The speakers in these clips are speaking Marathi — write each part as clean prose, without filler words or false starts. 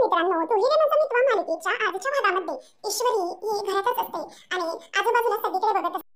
मित्रांनो, तुझी माझा मित्र मालिकेच्या आजच्या भागामध्ये ईश्वरी ही घरातच असते आणि आजूबाजूला सगळीकडे बघत असते.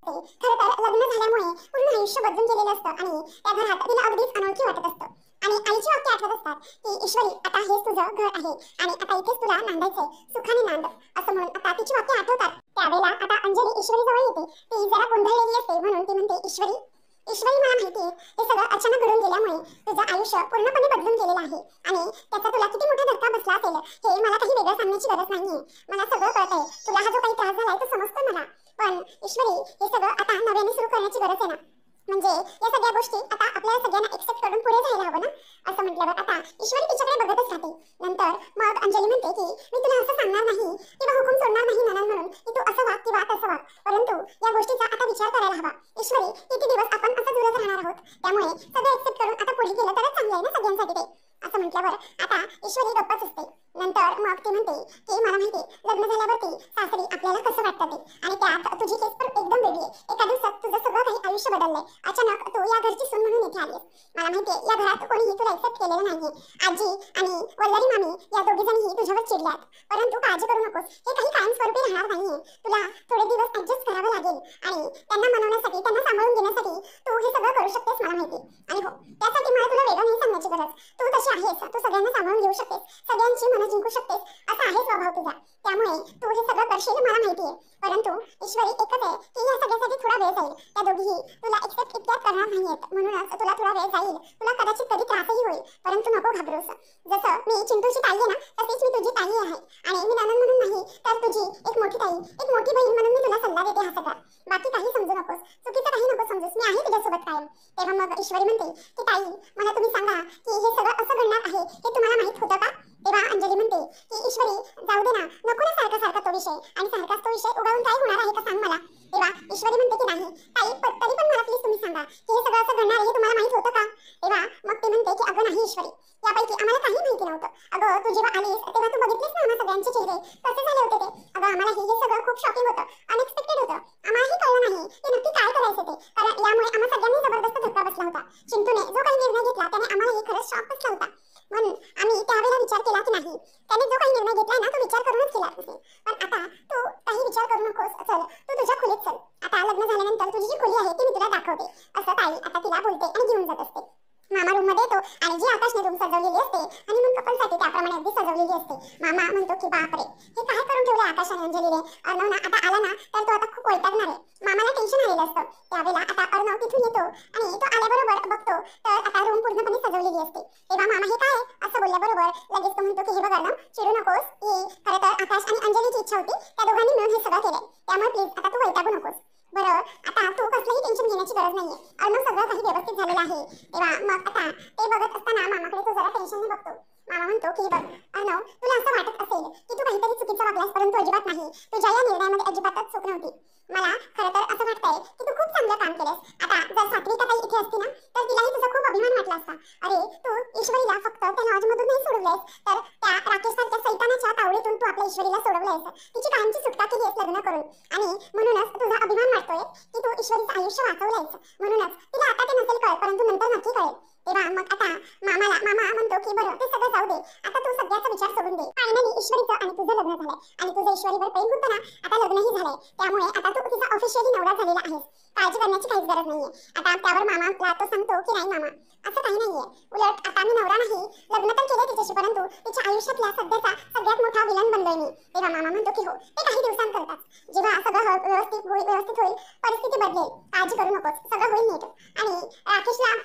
खरं तर लग्न झाल्यामुळे पूर्ण आयुष्य बदलून गेलेलं असतं आणि त्या घरात तिला अगदीच अनोळखी वाटत असतं. आणि आईची वाक्य आठवत असतात की ईश्वरी, आता हेच तुझं घर आहे आणि आता इथेच तुला नांदायचंय, सुखाने नांद असं म्हणून आता तिची वाक्य आठवतात. त्यावेळेला आता अंजली ईश्वरी जवळ येते. ती जरा गोंधळलेली असते म्हणून ती म्हणते, ईश्वरी ईश्वरी मला माहिती आहे हे सगळं अचानक घडून गेल्यामुळे तुझं आयुष्य पूर्णपणे बदलून गेलेलं आहे आणि त्याचा तुला किती मोठा धक्का बसला असेल हे मला काही वेगळं सांगण्याची गरज नाहीये. मला सगळं कळतंय. तुला हा जो काही त्रास झालाय तो समजतोय मला. पण ईश्वरी, हे सगळं आता नव्याने सुरू करण्याची गरज आहे ना. म्हणजे या सगळ्या गोष्टी आता आपल्याला सगळ्यांना एक्सेप्ट करून पुढे जायला हवं ना. असं म्हटल्यावर आता ईश्वरी तिच्याकडे बघतच राहते. नंतर मग अंजली म्हणते की मी तुला असं सांगणार नाही किंवा हुकूम सोडणार नाही ननंद म्हणून की तू असं वाग किंवा तसं वाग, परंतु या गोष्टीचा आता विचार करायला हवा. ईश्वरी, किती दिवस आपण असं दूरच राहणार आहोत, त्यामुळे सगळं एक्सेप्ट करून आता पुढे गेलं तरच चांगलं आहे ना सगळ्यांसाठी ते. असं म्हटल्यावर आता ईश्वरी गप्पच असते. नंतर मग ती म्हणते की मला माहिती लग्न झाल्यावरती सासरी आपल्याला कसं वाटतं ते, आणि त्यात तुझी केस पण एकदम वेगळी आहे. एका दिवसात तुझं सगळं काही आयुष्य बदललंय. अचानक तू या घरची सून म्हणून इथे आलीस. मला माहितीये या घरात कोणीही तुला एक्सेप्ट केलेलं नाहीये. आजी आणि वल्लरी मामी या दोघीजणीही तुझ्यावर चिडल्यात, परंतु काळजी करू नकोस, हे काही कायमस्वरूपी राहणार नाहीये. तुला थोडे दिवस ऍडजस्ट करावं लागेल आणि त्यांना मनवण्यासाठी, त्यांना सांभाळून घेण्यासाठी तू हे सगळं करू शकतेस मला माहिती. आणि हो, त्यासाठी मला तुला वेगळं नाही सांगण्याची गरज. तू तशी आहेस, तू सगळ्यांना सांभाळून घेऊ शकतेस, सगळ्यांची मनं जिंकू शकतेस, असा आहे स्वभाव तुझा. त्यामुळे तू हे सगळं करशील मला माहितीये. परंतु ईश्वरी, एकच आहे की या सगळ्यासाठी थोडा वेळ जाईल. त्या दोघीही तुला एक्सेप्ट इतक्यात करणार नाहीयेत, म्हणूनच तुला थोडा वेळ जाईल. तुला कदाचित कधी त्रासही होईल, परंतु नको घाबरूस. जसं मी चिंटूची ताई आहे ना, तशीच मी तुझी ताई आहे आणि मी ननंद म्हणून नाही तर तुझी एक मोठी ताई, एक मोठी बहीण म्हणून मी तुला सल्ला देते. हा सगळा बाकी काही समजू नकोस, चुकीचं काही नको समजूस, मी आहे तुझ्यासोबत कायम. तेव्हा मग ईश्वरी म्हणते की ताई, मला तुम्ही सांगा की हे सगळं असं घडणार आहे हे तुम्हाला माहित होतं का? तेव्हा अंजली म्हणते की ईश्वरी, जाऊ दे ना, नको ना सारखा सारखा तो विषय, आणि सारखाच तो विषय उगाळून काय होणार आहे का सांग मला. तेव्हा ईश्वरी म्हणते की नाही ताई, तरी पण मला प्लीज तुम्ही सांगा की हे सगळं असं घडणार आहे हे तुम्हाला माहित होतं का? तेव्हा मग ते म्हणते की अगं नाही ईश्वरी, यापैकी आम्हाला काही माहिती नव्हतं. अगं तू जेव्हा आलीस तेव्हा तू बघितलीस ना आम्हा सगळ्यांचे चेहरे कसे झाले होते ते. अगं आम्हालाही हे सगळं खूप शॉकिंग होतं, अनएक्सपेक्टेड होतं. आम्हालाही कळलं नाही की नक्की काय करायचं ते, कारण यामुळे आम्हा सगळ्यांनी जबरदस्त धक्का बसला होता. चिंटूने जो काही निर्णय घेतला त्याने आम्हालाही खरंच शॉक बसला होता. म्हणून आम्ही त्यावेळेला विचार केला की नाही, त्याने जो काही निर्णय घेतलाय ना तो विचार करूनच केला असेल. पण आता तू काही विचार करू नकोस, चल तू तुझ्या खोलीत चल. आता लग्न झाल्यानंतर तुझी जी खोली आहे ती मी तुला दाखवते, असं ताई आता तिला बोलते आणि घेऊन जात असते. मामा रूम मध्ये येतो आणि जी आकाशने रूम सजवलेली असते आणि मग कपलसाठी त्याप्रमाणे अगदी सजवलेली असते. मामा म्हणतो की बापरे, हे काय करून ठेवलं आकाशाने अंजलीने. अर्णव ना आता आला ना तर तो आता खूप वैतागणार आहे. मामाला टेन्शन आलेलं असतं. त्यावेळेला आता अर्णव तिथून येतो आणि तो आल्याबरोबर बघतो तर आता रूम पूर्णपणे सजवलेली असते. तेव्हा मामा हे काय असं बोलल्याबरोबर लगेच तो म्हणतो की हे बघ अर्णव, चिडू नकोस, ही खरं तर आकाश आणि अंजलीची इच्छा होती, त्या दोघांनी मिळून हे सगळं केलंय, त्यामुळे प्लीज आता तू वैतागू नकोस. बरं, आता तू कसलंही टेन्शन घेण्याची गरज नाहीये, अर्णव सगळं काही व्यवस्थित झालेलं आहे. तेव्हा मग आता ते बघत असताना मामाकडे तो जरा टेन्शनने बघतो. मामा म्हणतो की बघ अर्णव, तुला असं वाटत असेल की तू काहीतरी चुकीचं वागलास, परंतु अजिबात नाही. तुझ्या या निर्णयामध्ये अजिबातच चूक नव्हती. मला खरं तर असं वाटतंय की तू खूप चांगलं काम केलंस. आता जर सात्विका ताई इथे असती ना तर तिलाही तुझा खूप अभिमान वाटला असता. अरे तू ईश्वरीला फक्त त्या लॉजमधून नाही सोडवलंयस, तर त्या राकेश सारख्या सैतानाच्या तावडीतून तू आपल्या ईश्वरीला सोडवलंयस, तिची कायमची सुटका केली आहेस लग्न करून, आणि म्हणूनच तुझा अभिमान वाटतोय की तू ईश्वरीचं आयुष्य वाचवलंयस. म्हणूनच तिला आता ते नसेल कळत, परंतु नंतर नक्की कळेल. तेव्हा मग आता मामा म्हणतो की बरं ते सगळं जाऊ दे, आता तू सगळ्याचा विचार सोडून दे. फायनली ईश्वरीचं आणि तुझं लग्न झालंय आणि तुझं ईश्वरीवर प्रेम होतं ना, आता लग्नही झालंय, त्यामुळे आता तू तिचा ऑफिशियली नवरा झालेला आहेस. काळजी करण्याची काहीच गरज नाहीये. आता त्यावर मामा तो सांगतो की नाही मामा, असं काही नाहीये, उलट आता मी नवरा नाही, लग्न तर केलं तिच्याशी, परंतु तिच्या आयुष्यातला सध्याचा सगळ्यात मोठा विलन बनलोय मी. तेव्हा मामा म्हणतो की हो, ते काही दिवसांकरताच, जेव्हा सगळं व्यवस्थित होईल, परिस्थिती बदलेल, काळजी करू नकोस, सगळं होईल नीट. आणि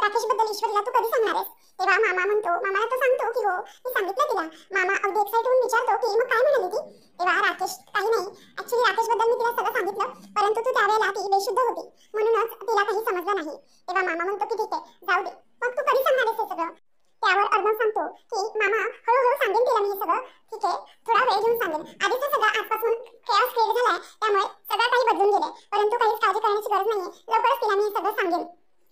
राकेश बद्दल ईश्वरीला तू कधी सांगणार आहेस? तेव्हा मामाला तो सांगतो की हो मी सांगितलं तिला. मामा अगदी एक्साइट होऊन विचारतो की मग काय म्हणाली ती? तेव्हा राकेश काही नाही, ऍक्च्युली राकेश बद्दल मी तिला सगळं सांगितलं, परंतु तू त्यावेळेला ती बेशुद्ध होती, म्हणूनच तिला काही समजलं नाही. तेव्हा मामा म्हणतो की ठीक आहे जाऊ दे, मग तू कधी सांगणार आहेस हे सगळं? त्यावर अर्णव सांगतो की मामा हळूहळू सांगेन तिला मी हे सगळं, ठीक आहे थोडा वेळ घेऊन सांगेन. आधीच सगळं आजपासून केओस क्रिएट झालाय, त्यामुळे सगळं काही बदलून गेलंय, परंतु काहीच काळजी करण्याची गरज नाहीये. लवकरच तिला मी हे सगळं सांगेन,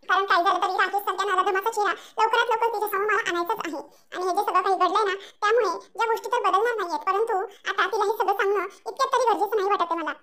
कारण काही झालं तरी राकेश सारख्या नराधमाचा चेहरा लवकरात लवकर तिच्यासमोर मला आणायचाच आहे. आणि हे जे सगळं काही घडलंय ना, त्यामुळे ज्या गोष्टी तर बदलणार नाहीयेत, परंतु आता तिला हे सगळं सांगणं इतक्यात तरी गरजेचं नाही वाटत मला.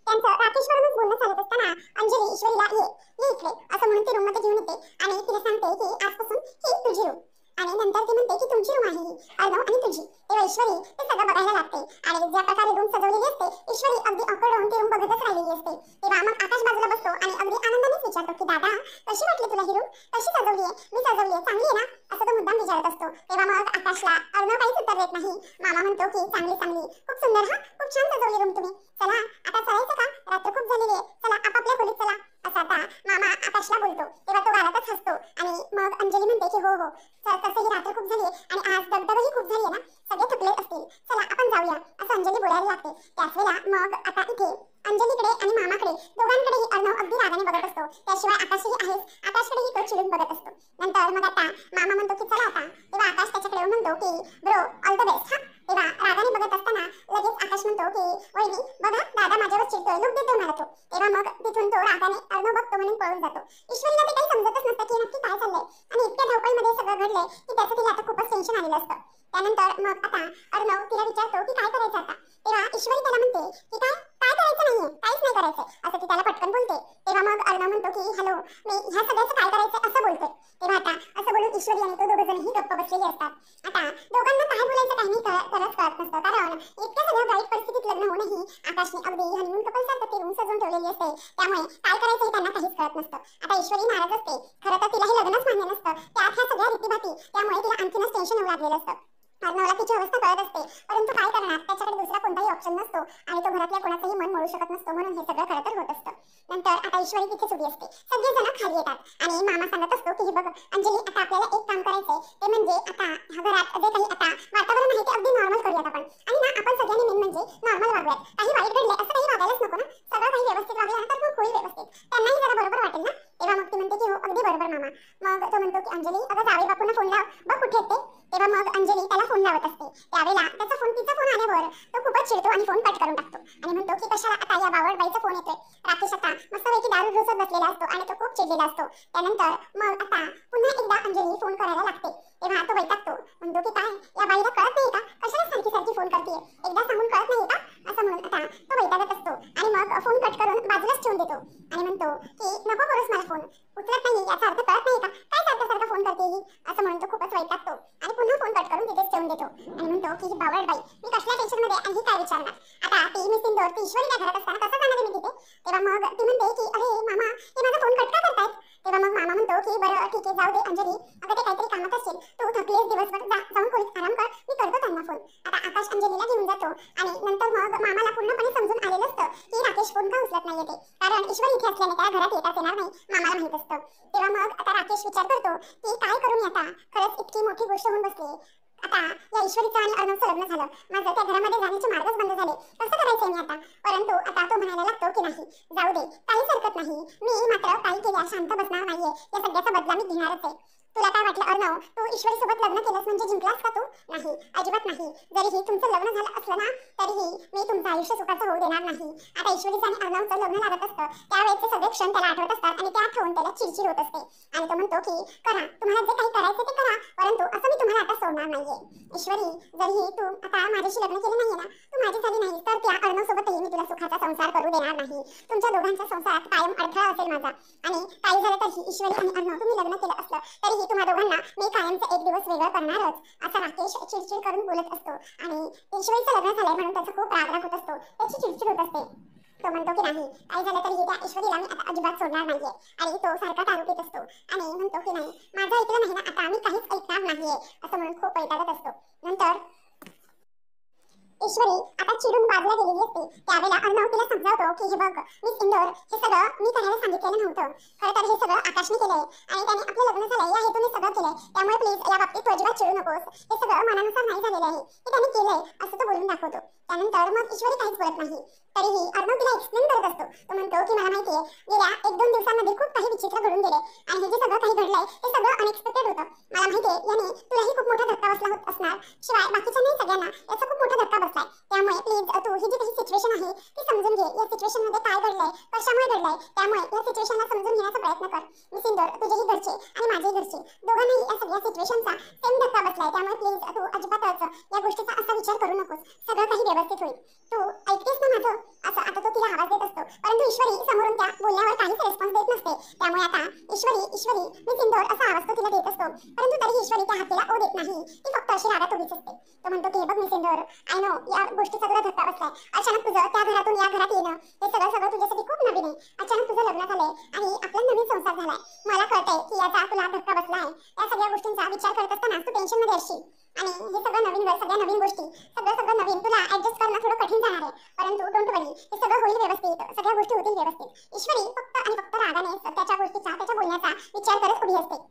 त्यांचं राकेशवरूनच बोलणं चालत असताना अंजली ईश्वरीला ये इकडे असं म्हणून ती रूममध्ये घेऊन येते आणि तिला सांगते की आजपासून ही तुझी रूम. आणि नंतर ती म्हणते की तुमची रूम आहे ही, अर्णव आणि तुझी. तेव्हा ईश्वरी ते सगळं बघायला लागते आणि ज्या प्रकारे रूम सजवलेली असते ईश्वरी अगदी ऑकवर्ड होऊन ती रूम बघतच राहिलेली असते. तेव्हा मग आकाश बाजूला बसतो आणि अगदी आनंदानेच विचारतो की दादा कशी वाटली तुला ही रूम, कशी सजवली आहे, मी सजवली आहे चांगली आहे ना, असं तो मुद्दाम विचारत असतो. तेव्हा मग आकाशला अर्णव काहीच उत्तर देत नाही. मामा म्हणतो की चांगली चांगली, खूप सुंदर, हा खूप छान सजवली रूम तुम्ही, चला आता चलायचं का, रात्र खूप झालेली आहे, चला आपापल्या खोलीत चला, असा आता मामा आकाशला बोलतो. तेव्हा तो गालातच हसतो आणि मग अंजली म्हणते की हो हो तसंही रात्र खूप झाली आणि आज दगदगही खूप झाली आहे ना, सगळे थकले असतील, चला आपण जाऊया, असं अंजली बोलायला लागते. त्याच वेळेला मग आता इथे अंजलीकडे आणि मामाकडे दोघांकडेही अर्णव अगदी रागाने बघत असतो. त्याशिवाय आकाशही आहेच, आकाशकडेही तो चिडून बघत असतो. नंतर मग आता मामा म्हणतो की चला आता. तेव्हा आकाश त्याच्याकडे म्हणतो की ब्रो ऑल द बेस्ट. हा तेव्हा रागाने बघत असताना लगेच आकाश म्हणतो की वहिनी बघा दादा माझ्यावर चिडतोय, लुक देतोय मला तो. तेव्हा मग तिथून तो रागाने अर्णव बघतो म्हणून पळून जातो. ईश्वरीला ते काही समजतच नसतं की नक्की काय चाललंय आणि इतक्या धावपळीमध्ये सगळं घडलंय की त्याचं तिला आता खूपच टेन्शन आलेलं असतं. त्यानंतर मग आता अर्णव तिला विचारतो की काय करायचं आता. तेव्हा ईश्वरी त्याला म्हणते की काय काय करायचं नाहीये, काहीच नाही करायचं, असं ती त्याला पटकन बोलते. तेव्हा मग अर्णव म्हणतो की हॅलो मी ह्या सगळ्याचं काय करायचं असं बोलतोय. तेव्हा आता असं बोलून ईश्वरी आणि तो दोघंजणही गप्प बसलेले असतात. आता दोघांना काय बोलायचं काही नाही कळत नसतं, कारण इतक्या सगळ्या वाईट परिस्थितीत लग्न होऊनही आकाशने अगदी हनीमून कपल सारखं ती रूम सजवून ठेवलेली असते. त्यामुळे काय करायचं हे त्यांना काहीच कळत नसतं. आता ईश्वरी नाराज असते, खरं तर तिलाही लग्नच मान्य नसतं, त्यात ह्या सगळ्या रीतीभाती, त्यामुळे तिला आणखीनच टेन्शन येऊ लागलेलं असतं. अर्णवला तिची अवस्था कळत असते, परंतु काय करणार, त्याच्याकडे दुसरा कोणताही ऑप्शन नसतो आणि तो घरातल्या कोणाचंही मन मोडू शकत नसतो, म्हणून हे सगळं खरं तर होत असतं. नंतर आता ईश्वरी तिथेच उभी असते, सगळेजण खाली येतात आणि मामा सांगत असतो की बघ अंजली आता आपल्याला एक काम करायचंय, ते म्हणजे आता ह्या घरात जे काही आता वातावरण आहे ते अगदी नॉर्मल करूयात आपण, आणि ना आपण सगळ्यांनी मेन म्हणजे नॉर्मल वागूयात. काही वाईट घडलंय असं काही वागायलाच नको ना, सगळं काही व्यवस्थित वागलं तर मग होईल व्यवस्थित, त्यांनाही जरा बरोबर वाटेल ना. तेव्हा मग ती म्हणते की हो अगदी बरोबर मामा. मग तो म्हणतो की अंजली अगं जावे बापूंना फोन लाव, बघ कुठे येते. तेव्हा मग अंजली त्याला फोन लावत असते. त्यावेळेला तिचा फोन आल्यावर तो खूपच चिडतो आणि फोन कट करून टाकतो आणि म्हणतो की कशाला आता या बावळबाईचा फोन येतोय. राकेश आता मस्तपैकी दारू घुसत बसलेला असतो आणि तो खूप चिडलेला असतो. त्यानंतर मग आता पुन्हा एकदा अंजली फोन करायला लागते. तेव्हा तो वैतागतो, म्हणतो की काय या बाईला कळत नाही का, कशाला सारखी सारखी फोन करतेय, एकदा सांगून कळत नाही का, असं म्हणून आता तो वैतागत असतो आणि मग फोन कट करून बाजूलाच ठेवून देतो आणि म्हणतो की नको करूस मला फोन, उचलत नाही याचा अर्थ कळत नाही का, काय सारखं सारखं फोन करते ही, असं म्हणून तो खूपच वैतागतो आणि पुन्हा फोन कट करून तिथेच ठेवून देतो आणि म्हणतो की ही बावळ बाई मी कसल्या टेन्शन मध्ये आणि ही काय विचारणार. आता ती मी सिंदूर ती ईश्वरी त्या घरात असताना कसं जाणार मी तिथे. तेव्हा मग ती म्हणते की अरे मामा हे माझा फोन कट का करतायत. तेव्हा मग मामा म्हणतो की बरं ठीक आहे जाऊ दे अंजली, अगं ते काहीतरी कामात असेल, तू थकलीस दिवसभर, जाऊन खोलीत आराम कर, मी करतो त्यांना फोन. आता आकाश अंजलीला घेऊन जातो आणि नंतर मग मामाला पूर्णपणे समजून आलेलं असतं की राकेश फोन का उचलत नाहीये ते, कारण ईश्वरी इथे असल्याने त्या घरात येताच येणार नाही, मामाला माहित असतं. तेव्हा मग आता राकेश विचार करतो की काय करू मी आता, खरंच इतकी मोठी गोष्ट होऊन बसली, आता या ईश्वरीचं आणि अर्णवचं लग्न झालं, माझं त्या घरामध्ये जाण्याचे मार्गच बंद झाले, कसं करायचंय मी आता. परंतु आता तो म्हणायला लागतो की नाही जाऊ दे काहीच हरकत नाही, मी मात्र काही केल्या शांत बसणार नाहीये, या सगळ्याचा बदला मी घेणारच आहे. तुला काय वाटलं अर्णव, तू ईश्वरी सोबत लग्न केलंस म्हणजे जिंकलास का तू, नाही अजिबात नाही. जरीही तुमचं लग्न झालं असलं ना तरीही मी तुमचं आयुष्य सुखाचं होऊ देणार नाही. आता ईश्वरीचं आणि अर्णवचं लग्न लागत असतं त्यावेळेचे सगळे क्षण त्याला आठवत असतात आणि ते आठवून त्याला चिडचिड होत असते आणि तो म्हणतो की करा तुम्हाला जे काही करायचं ते करा, परंतु असं मी तुम्हाला आता सोडणार नाहीये. ईश्वरी जरीही तू आता माझ्याशी लग्न केलं नाहीये ना, तू माझी झाली नाही तर त्या अर्णव सोबतही मी तुला सुखाचा संसार करू देणार नाही. तुमच्या दोघांच्या संसारात कायम अडथळा असेल माझा, आणि काही झालं तरी ईश्वरी आणि अर्णव तुम्ही लग्न केलं असलं तरीही तुम्हा दोघांना मी कायमचं एक दिवस वेगळं करणारच, असा राकेश चिडचिड करून बोलत असतो आणि ईश्वरीचं लग्न झालंय म्हणून त्याचा खूप राग होत असतो, त्याची चिडचिड होत असते. तो म्हणतो की नाही काही झालं तरी त्या ईश्वरीला मी आता अजिबात सोडणार नाहीये, आणि तो सारखा दारू पित असतो आणि म्हणतो की नाही माझं ऐकलं नाही ना आता मी काहीच ऐकणार नाहीये, असं म्हणून खूप वैतागत असतो. नंतर ईश्वरी आता चिडून बाजूला गेलेली असते. त्यावेळेला अर्णव तिला समजावतो की हे बघ मिस इंदोर, हे सगळं मी करायला सांगितलेलं नव्हतं, खरं तर हे सगळं आकाशने केलंय आणि त्याने आपलं लग्न झालंय या हेतूने सगळं केलंय, त्यामुळे प्लीज या बाबतीत तू अजिबात चिडू नकोस, हे सगळं मनानुसार नाही झालेलं आहे, हे त्याने केलंय असं तो बोलून दाखवतो. त्यानंतर मग ईश्वरी काहीच बोलत नाही, तरीही अर्णव तिला एक्सप्लेन करत असतो. तो म्हणतो की मला माहितीये गेल्या 1-2 दिवसांमध्ये खूप काही विचित्र घडून गेले आणि हे जे सगळं काही घडलंय ते सगळं अनएक्सपेक्टेड होतं, मला माहितीये याने तुलाही खूप मोठा धक्का बसला होत असणार, शिवाय बाकीच्यांनाही सगळ्यांना याचा खूप मोठा धक्का बसलाय, त्यामुळे प्लीज तू ही जी काही सिच्युएशन आहे ती समजून घे, या सिच्युएशन मध्ये काय घडलंय कशामुळे घडलंय, त्यामुळे या सिच्युएशनला समजून घेण्याचा प्रयत्न कर. मी सिंदूर तुझेही घरचे आणि माझेही घरचे दोघांनाही या सगळ्या सिच्युएशनचा सेम धक्का बसलाय, त्यामुळे प्लीज तू अजिबातच या गोष्टीचा असा विचार करू नकोस, सगळं काही व्यवस्थित होईल, तू ऐकतेस ना माझं, असं आता तो तिला आवाज देत असतो. परंतु ईश्वरी समोरून त्या बोलण्यावर काहीच रिस्पॉन्स देत नसते. त्यामुळे आता ईश्वरी मी सिंदूर असा आवाज तो तिला देत असतो, परंतु तरी ईश्वरी त्या हातीला ओ देत नाही. ती फक्त अशी रागात उभीच असते. तो म्हणतो की बघ मी सिंदूर, आय नो या गोष्टीचा तुला धक्का बसलाय. अचानक तुझं त्या घरातून या घरात येणं हे सगळं तुझ्यासाठी खूप नवीन आहे. अचानक तुझं लग्न झालंय आणि आपला नवीन संसार झालाय. मला कळतंय की याचा तुला धक्का बसलाय. या सगळ्या गोष्टींचा विचार करत असताना तू टेन्शन मध्ये असशील आणि हे सगळं नवीन घर, सगळ्या नवीन गोष्टी, सगळं नवीन, तुला ऍडजस्ट करणं थोडं कठीण जाणार आहे. परंतु डोंट वरी, हे सगळं होईल व्यवस्थित, सगळ्या गोष्टी होतील व्यवस्थित. ईश्वरी फक्त आणि फक्त रागाने त्याच्या गोष्टीचा, त्याच्या बोलण्याचा विचार करत उभी असते.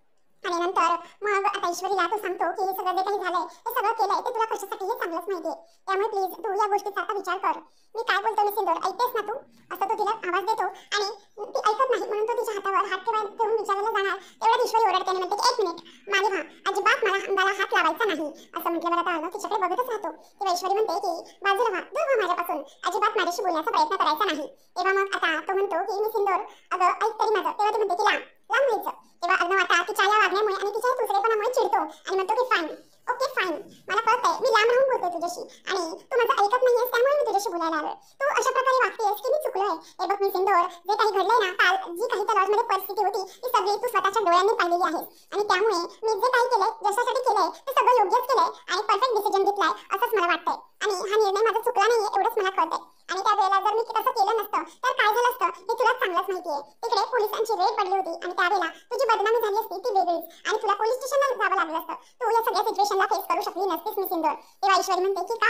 आणि नंतर मग आता ईश्वरीला तो सांगतो की हे सगळं जे काही झालंय, हे सगळं केलंय ते तुला कशासाठी हे चांगलंच माहितीये. त्यामुळे प्लीज तू या गोष्टीचा आता विचार कर. मी काय बोलतो मी सिंदूर, ऐकतेस ना तू? असं तो तिला आवाज देतो आणि ती ऐकत नाही, म्हणून तो तिच्या हातावर हात ठेवून विचारायला जाणार तेवढ्यात ईश्वरी ओरडते आणि म्हणते की 1 मिनिट मागे व्हा, अजिबात मला हात लावायचा नाही. असं म्हटल्यावर आता अर्णव तिच्याकडे बघतच राहतो. तेव्हा ईश्वरी म्हणते की बाजूला व्हा, दूर व्हा माझ्यापासून, अजिबात माझ्याशी बोलण्याचा प्रयत्न करायचा नाही. तेव्हा मग आता तो म्हणतो की मी सिंदूर अगं ऐक तरी माझं. तेव्हा ती म्हणते की लांब व्हायचं. तेव्हा अर्णव आता तिच्या या वागण्यामुळे आणि तिच्या दुसरेपणामुळे चिडतो आणि म्हणतो की फाईन, ओके फाईन, मला कळतंय मी लांब राहून बोलतोय तुझ्याशी आणि तू माझं ऐकत नाहीयेस, त्यामुळे मी तुझ्याशी बोलायला आलोय. तू अशा प्रकारे वागतेस की मी चुकलोय. हे बघ मी सिंदूर, जे काही घडलंय ना काल, जी काही त्या लॉजमध्ये परिस्थिती होती ती सगळी तू स्वतःच्या डोळ्यांनी पाहिलेली आहे आणि त्यामुळे मी जे काही केलंय, जशासाठी केलंय ते सगळं योग्यच केलंय आणि परफेक्ट डिसिजन घेतलाय असंच मला वाटतंय. आणि हा निर्णय माझा चुकला नाहीये एवढंच मला कळतंय. आणि त्यावेळेला जर मी तसं केलं नसतं तर काय झालं असतं हे तुला चांगलंच माहितीये. तिकडे पोलिसांची रेड पडली होती आणि त्यावेळेला तुझी बदनामी झाली असती ती वेगळीच आणि तुला पोलीस स्टेशनला जावं लागलं असतं. तू या सगळ्या सिच्युएशनला फेस करू शकली नसतीस मी सिंदूर. तेव्हा ईश्वरी म्हणते की का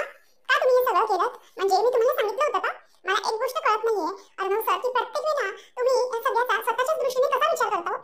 तुम्ही हे सगळं केलं? म्हणजे मी तुम्हाला सांगितलं होतं का? मला एक गोष्ट कळत नाहीये अर्णव सर की प्रत्येक वेळेला तुम्ही या सगळ्याचा स्वतःच्याच दृष्टीने कसा विचार करता?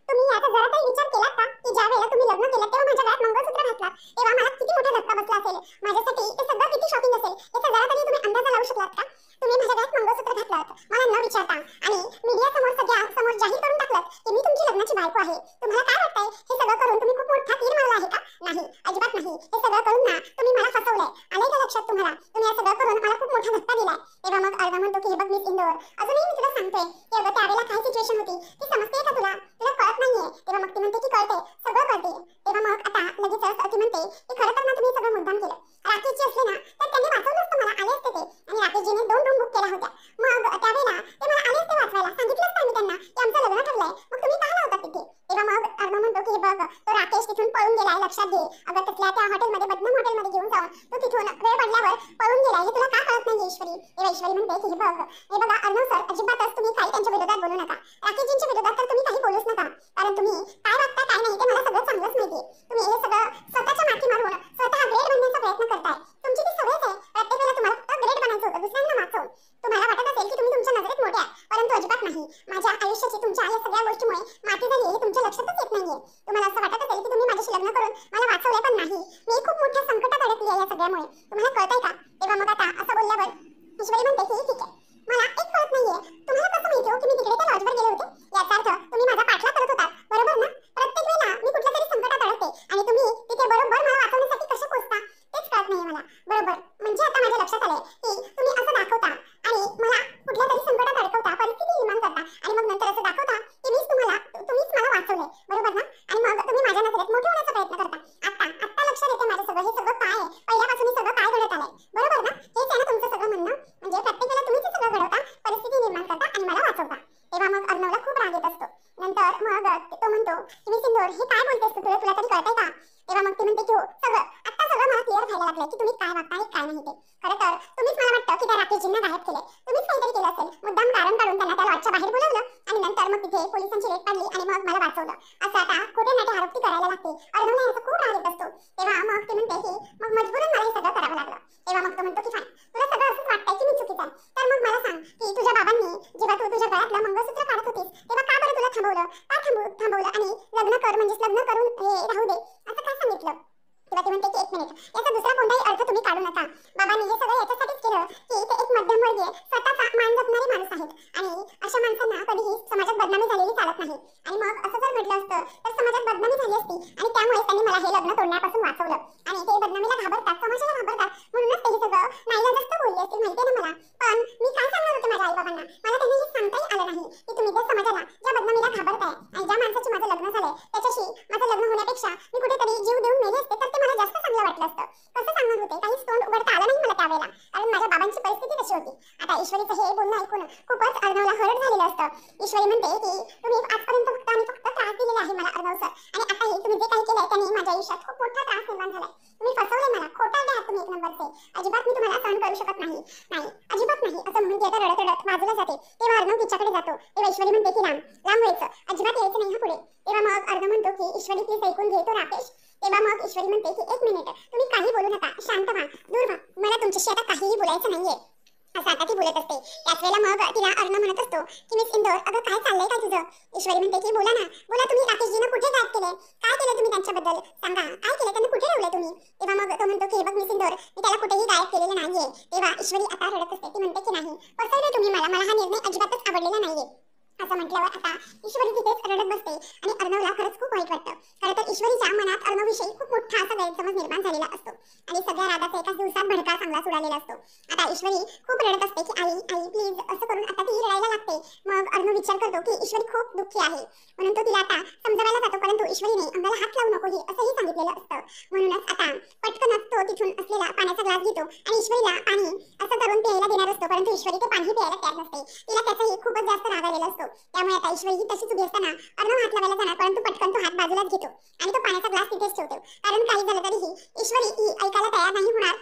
तुम्ही याचा जरा काही विचार केलात का की ज्या वेळेला तुम्ही लग्न केलं तेव्हा माझ्या गळ्यात मंगळसूत्र घातलात तेव्हा मला किती मोठा धक्का बसला असेल, माझ्यासाठी ते सगळं किती शॉकिंग असेल, याचा जरा तरी तुम्ही अंदाजा लावू शकलात का? तुम्ही माझ्या गळ्यात मंगळसूत्र घातलात मला न विचारता आणि मीडिया समोर सगळ्यांसमोर जाहीर करून टाकलात की मी तुमची लग्नाची बायको आहे. तुम्हाला काय वाटतंय हे सगळं करून तुम्ही खूप मोठा तीर मारला आहे का? नाही, अजिबात नाही. हे सगळं करून ना तुम्ही मला फसवलंय. आलंय का लक्षात तुम्हाला? तुम्ही हे सगळं करून मला खूप मोठा धक्का दिलाय. तेव्हा मग अर्णव म्हणतो की हे बघ मी सिंदूर, अजूनही मी तुला सांगतोय की अगं त्यावेळेला काय सिच्युएशन होती ती समजते का तुला? तुला कळत नाहीये. तेव्हा मग ती म्हणते की कळते, सगळं कळते. तेव्हा मग आता लगेचच ती म्हणते की खरं तर ना तुम्ही सगळं मुद्दाम केलं. राकेशजी असले ना तर त्यांनी वाचवलं असतं मला, आले असते ते. आणि राकेशजीने 2 रूम बुक केल्या होत्या. मग त्यावेळेला ते मला आले असते वाचवायला. सांगितलंच नाही मी त्यांना की आमचं लग्न ठरलंय. मग तुम्ही का लावता तिथे? तेव्हा मग अर्णव म्हणतो की बघ तो राकेश तिथून पळून गेलाय, लक्षात घे. अगं तसल्या त्या हॉटेलमध्ये, बदनाम हॉटेलमध्ये घेऊन जाऊन तो तिथून वेळ पडल्यावर पळून गेलाय. हे तुला का कळत नाही ईश्वरी? तेव्हा ईश्वरी म्हणते की हे बघा अर्णव सर, अजिबातच तुम्ही काही त्यांच्या विरोधात बोलू नका. राकेशजींच्या विरोधात तर तुम्ही काही बोलूच नका, कारण तुम्ही काय वागता काय नाही ते मला सगळं चांगलंच माहितीये. तुम्ही हे सगळं स्वतःच्या माथी मारून स्वतः ग्रेट बनण्याचा प्रयत्न करताय. तुमची ती सवयच आहे. प्रत्येक वेळेला तुम्हाला फक्त ग्रेट बनायचं होतं, दुसऱ्यांना वाचवून. तुम्हाला वाटत असेल की तुम्ही तुमच्या नजरेत मोठे आहे, परंतु अजिबात नाही. माझ्या आयुष्याची तुमच्या या सगळ्या गोष्टीमुळे माती झाली हे तुमच्या लक्षातच येत नाहीये. तुम्हाला असं वाटत असेल की तुम्ही माझ्याशी लग्न करून मला वाचवलंय, पण नाही. मी खूप मोठ्या संकटात अडकली आहे या सगळ्यामुळे. तुम्हाला कळतंय का? तेव्हा मग आता असं बोलल्यावर ईश्वरी म्हणते की ठीक आहे, मला एक कळत नाहीये तुम्हाला कसं माहिती हो की मी तिकडे त्या लॉजवर गेले होते? याचा अर्थ तुम्ही माझा पाठलाग करत होता, बरोबर ना? प्रत्येक वेळेला मी कुठल्या तरी संकटात अडकते आणि तुम्ही तिथे बरोबर मला वाचवण्यासाठी कसे पोहोचता तेच कळत नाहीये मला. बरोबर, म्हणजे आता माझ्या लक्षात आलंय की तुम्ही असं दाखवता आणि मला कुठल्या तरी संकटात अडकवता, परिस्थिती निर्माण करता आणि मग नंतर असं दाखवता की तुम्हीच मला वाचवलंय, बरोबर ना? आणि मग तुम्ही माझ्या नजरेत मोठे होण्याचा प्रयत्न करता. आता लक्षात येते माझं सगळं, हे सगळं काय आहे, पहिल्यापासून हे सगळं काय घडत आलंय, बरोबर ना? हेच आहे ना तुमचं सगळं म्हणणं? म्हणजे प्रत्येक वेळेला तुम्हीच हे सगळं घडवता, परिस्थिती निर्माण करता आणि मला वाचवता. तेव्हा मग अर्णवला खूप राग येत असतो. नंतर मग तो म्हणतो की मी सिंदूर हे काय बोलतेस तू, तुला तरी कळतंय का? तेव्हा मग ती म्हणते की हो सगळं मला क्लिअर व्हायला लागलंय की तुम्ही काय वागता आणि काय नाही ते. खरं तर तुम्हीच मला वाटतं की त्या राकेशजींना गायब केलंय. तुम्हीच काहीतरी केलं असेल, मुद्दाम कारण काढून त्यांना त्या लॉजच्या बाहेर बोलावलं आणि नंतर मग तिथे पोलिसांची रेड पडली आणि मग मला वाचवलं. असं आता खोटे नाटे आरोप करायला लागते. अर्णवला याचा खूप राग येत असतो. तेव्हा मग ती म्हणते की मग मजबूरच मला हे सगळं करावं लागलं. तेव्हा मग तो म्हणतो की फाईन, तुला सगळं असंच वाटतंय की मी चुकीचं आहे, तर मग मला सांग की तुझ्या बाबांनी जेव्हा तू तुझ्या गळ्यातलं मंगळसूत्र काढत होतीस तेव्हा का बरं तुला थांबवलं? का थांबवलं आणि लग्न कर म्हणजेच लग्न करून हे राहू दे असं का सांगितलं? तेव्हा ती म्हणते की 1 मिनिट, याचा दुसरा कोणताही अर्थ तुम्ही काढू नका. बाबांनी हे सगळं याच्यासाठीच केलं की ते एक मध्यमवर्गीय स्वतःचा मान जपणारे माणूस आहेत आणि अशा माणसांना कधीही समाजात बदनामी झालेली चालत नाही. आणि मग असं जर म्हटलं असतं तर समाजात बदनामी झाली असती आणि त्यामुळे त्यांनी मला हे लग्न तोडण्यापासून वाचवलं. आणि ते बदनामीला घाबरतात, समाजाला घाबरतात, म्हणूनच ते सगळं नाईलाजास्त बोलले असतील, माहितीये ना मला. पण मी काय सांगणार होते माझ्या आई बाबांना? मला त्यांनी हे सांगताही आलं नाही की तुम्ही त्या समाजाला, ज्या बदनामीला घाबरताय आणि ज्या माणसाची माझं लग्न झालंय त्याच्याशी माझं लग्न होण्यापेक्षा मी कुठेतरी जीव देऊन मेले असते तर ते मला जास्त चांगलं वाटलं असतं. कसं सांगणार होते? काहीच तोंड उघडता आलं नाही मला त्यावेळेला, कारण माझ्या बाबांची परिस्थिती तशी होती. आता ईश्वरीचं हे बोलणं ऐकून खूपच अर्णवला हर्ट झालेलं असतं. ईश्वरी म्हणते की तुम्ही आजपर्यंत फक्त आणि फक्त त्रास दिलेला आहे मला अर्णव सर, आणि आताही तुम्ही जे काही केलंय त्याने माझ्या आयुष्यात खूप मोठा त्रास निर्माण झालाय. तुम्ही फसवलंय मला, खोटारडे आहात तुम्ही एक नंबरचे. अजिबात मी तुम्हाला सहन करू शकत नाही, नाही अजिबात नाही असं म्हणून ती आता रडत रडत बाजूला जाते. तेव्हा अर्णव तिच्याकडे जातो. तेव्हा ईश्वरी म्हणते की लांब लांब व्हायचं, अजिबात यायचं नाही हा पुढे. तेव्हा मग अर्णव म्हणतो की ईश्वरी प्लीज ऐकून घे तो राकेश. तेव्हा मग ईश्वरी म्हणते की एक मिनिट, तुम्ही काही बोलू नका, शांत व्हा, दूर व्हा, मला तुमच्याशी आता काहीही बोलायचं नाहीये असं आता ती बोलत असते. त्याच वेळेला मग तिला अर्णव म्हणत असतो की मिस इंदोर, अगं काय चाललंय काय तुझं? ईश्वरी म्हणते की बोला ना, बोला तुम्ही राकेशजींना कुठे गायब केलंय, काय केलं तुम्ही त्यांच्याबद्दल सांगा, काय केलं त्यांना, कुठे ठेवलंय तुम्ही? तेव्हा मग तो म्हणतो की बघ मिस इंदोर, मी त्याला कुठेही गायब केलेलं नाहीये. तेव्हा ईश्वरी आता रडत असते. ती म्हणते की नाही, फसवलंय तुम्ही मला, मला हा निर्णय अजिबातच आवडलेला नाहीये असं म्हटल्यावर आता ईश्वरी तिथेच रडत बसते आणि अर्णवला खरंच खूप वाईट वाटतं. खरं तर ईश्वरीच्या मनात अर्णवविषयी खूप मोठा असा गैरसमज निर्माण झालेला असतो आणि सगळ्या रागाचा एकाच दिवसात भडका चांगला उडालेला असतो. आता ईश्वरी खूप रडत असते की आई आई प्लीज असं करून आता ती रडायला लागते. मग अर्णव विचार करतो की ईश्वरी खूप दुःखी आहे म्हणून तो तिला आता समजावायला जातो, परंतु ईश्वरीने अंगाला हात लावू नको असंही सांगितलेलं असतं. म्हणूनच आता पटकनच तो तिथून असलेला पाण्याचा ग्लास घेतो आणि ईश्वरीला पाणी असं करून प्यायला देणार असतो, परंतु ईश्वरी ते पाणी प्यायला तयार नसते. तिला त्याचाही खूपच जास्त राग आलेला असतो. त्यामुळे आता ईश्वरी ही तशीच उभी असताना अर्णव हात लावायला जाणार, परंतु पटकन तो हात बाजूलाच घेतो आणि तो पाण्याचा ग्लास तिथेच ठेवतो. कारण काही झालं तरीही ईश्वरी ही ऐकायला तयार नाही होणार,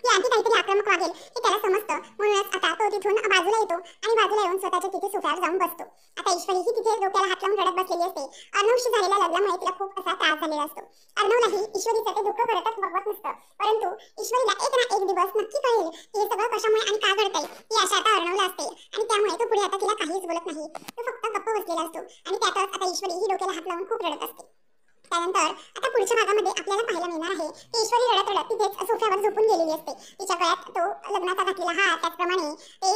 ती आणखी काहीतरी आक्रमक वागेल हे त्याला समजतं. म्हणूनच आता तो तिथून बाजूला येतो आणि बाजूला येऊन स्वतःच्या तिथे सोफ्यावर जाऊन बसतो. आता ईश्वरी ही तिथे डोक्याला हात लावून रडत बसलेली असते. अर्णवशी झालेल्या लग्नामुळे तिला खूप असा त्रास झालेला असतो. अर्णवलाही ईश्वरीचं ते दुःख करतच बघवत नसतं, परंतु ईश्वरीला एक ना एक दिवस नक्की कळेल की हे सगळं कशामुळे आणि का घडतंय ही आशा आता अर्णवला असते आणि त्यामुळे तो पुढे आता तिला काहीच बोलत नाही. तो फक्त गप्प बसलेला असतो आणि त्यातच आता ईश्वरी ही डोक्याला हात लावून खूप रडत असते. त्यानंतर आता पुढच्या भागामध्ये आपल्याला पाहायला मिळणार आहे की ईश्वरी रडत रडत तिथेच सोफ्यावर झोपून गेलेली असते. तिच्या गळ्यात तो लग्नाचा घातलेला हात, त्याचप्रमाणे ते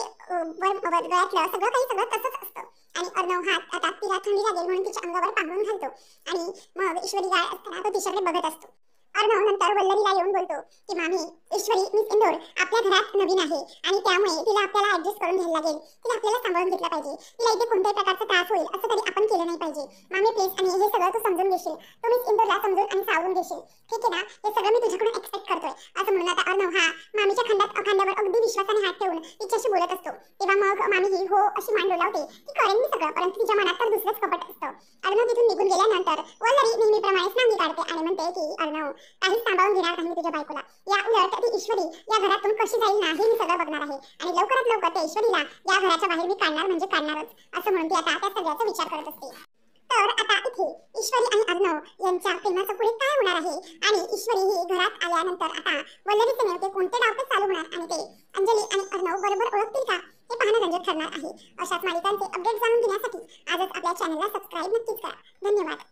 गळ्यातलं सगळं तसंच असतं आणि अर्णव हात आता तिला थंडी लागेल म्हणून तिच्या अंगावर पांघरून घालतो आणि मग ईश्वरी गाय असताना तो तिच्याकडे बघत असतो. अर्णव नंतर वल्लरीला येऊन बोलतो की मामी, ईश्वरी मिस इंदोर आपल्या घरात नवीन आहे आणि त्यामुळे तिला आपल्याला ऍडजस्ट करून घ्यायला लागेल, तिला आपल्याला सांभाळून घेतलं पाहिजे, तिला इथे कोणत्याही प्रकारचा त्रास होईल असं तरी आपण केलं नाही पाहिजे. मामी प्लीज, आणि हे सगळं तू समजून घेशील, तू मिस इंदोरला समजून आणि सावरून घेशील, ठीक आहे ना? हे सगळं मी तुझ्याकडून एक्सपेक्ट करतोय असं म्हणून आता अर्णव हा मामीच्या खांद्यावर अगदी विश्वासाने हात ठेवून तिच्याशी बोलत असतो. तेव्हा मग मामी ही हो अशी मान डोलावते की करेन मी सगळं, परंतु तिच्या मनात तर दुसरंच कपट असतं. अर्णव तिथून निघून गेल्यानंतर वल्लरी नेहमीप्रमाणेच नांगी काढते आणि म्हणते की अर्णव काहीच सांभाळून घेणार नाही तुझ्या बायकोला, या उलट ती ईश्वरी या घरातून कशी जाईल ना हे मी सगळं बघणार आहे आणि लवकरात लवकर त्या ईश्वरीला या घराच्या बाहेर मी काढणार म्हणजे काढणारच असं म्हणून ती आता त्या सगळ्याचा विचार करत असते. तर आता इथे ईश्वरी आणि अर्णव यांच्या प्रेमाचं पुढे काय होणार आहे आणि ईश्वरी ही घरात आल्यानंतर आता वल्लरीचे नेमके कोणते डाव चालू होणार आणि ते अंजली आणि अर्णव बरोबर ओळखतील का हे पाहणं रंजक ठरणार आहे. अशाच मालिकांचे अपडेट जाणून घेण्यासाठी आजच आपल्या चॅनलला सबस्क्राईब नक्कीच करा. धन्यवाद.